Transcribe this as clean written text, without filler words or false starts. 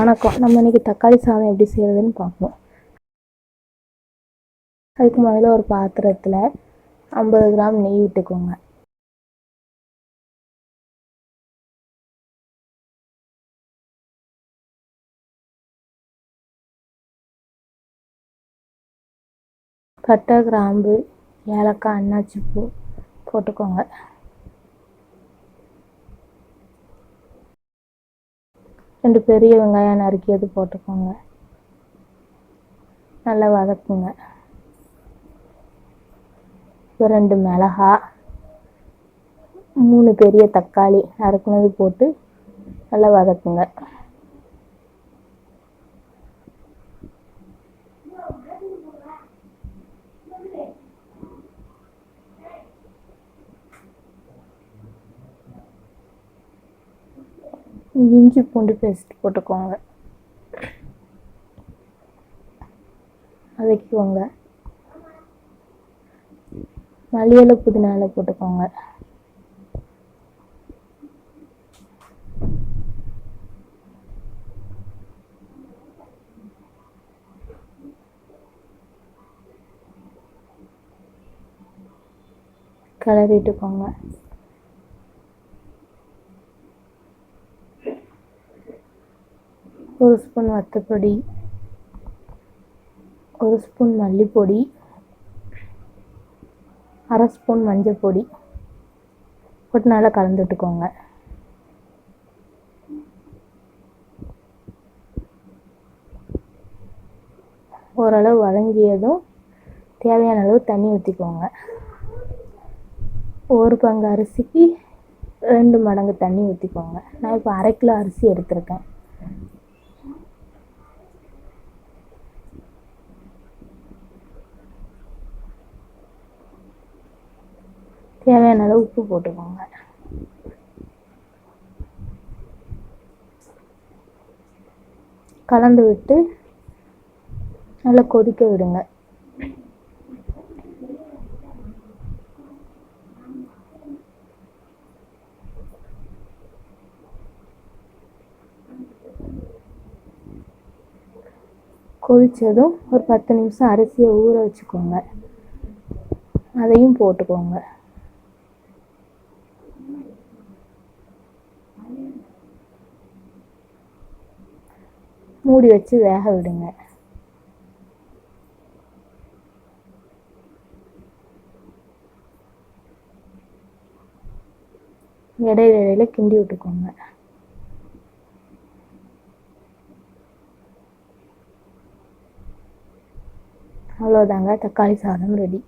வணக்கம். நம்ம இன்றைக்கி தக்காளி சாதம் எப்படி செய்கிறதுன்னு பார்ப்போம். அதுக்கு முதல்ல ஒரு பாத்திரத்தில் 50 கிராம் நெய் விட்டுக்கோங்க. பட்டை, கிராம்பு, ஏலக்காய், அன்னாச்சி பூ போட்டுக்கோங்க. ரெண்டு பெரிய வெங்காயம் நறுக்கியது போட்டுக்கோங்க. நல்லா வதக்குங்க. ரெண்டு மிளகாய், 3 பெரிய தக்காளி நறுக்குனது போட்டு நல்லா வதக்குங்க. இஞ்சி பூண்டு பேஸ்ட் போட்டுக்கோங்க. வதக்கிக்கோங்க. மல்லி இலை, புதினா இலை போட்டுக்கோங்க. கிளறிட்டுக்கோங்க. ஒரு ஸ்பூன் வத்தப்பொடி, ஒரு ஸ்பூன் மல்லிப்பொடி, அரை ஸ்பூன் மஞ்சள் பொடி போட்டு நல்லா கலந்துட்டுக்கோங்க. ஓரளவு வதங்கியதும் தேவையான அளவு தண்ணி ஊற்றிக்கோங்க. ஒரு பங்கு அரிசிக்கு 2 மடங்கு தண்ணி ஊற்றிக்கோங்க. நான் இப்போ 1/2 கிலோ அரிசி எடுத்திருக்கேன். தேவையான அளவு உப்பு போட்டுக்கோங்க. கலந்து விட்டு நல்லா கொதிக்க விடுங்க. கொதித்ததும் ஒரு 10 நிமிஷம் அரிசியை ஊற வச்சுக்கோங்க. அதையும் போட்டுக்கோங்க. மூடி வச்சு வேக விடுங்க. இடையில கிண்டி விட்டுக்கோங்க. அவ்வளோதாங்க, தக்காளி சாதம் ரெடி.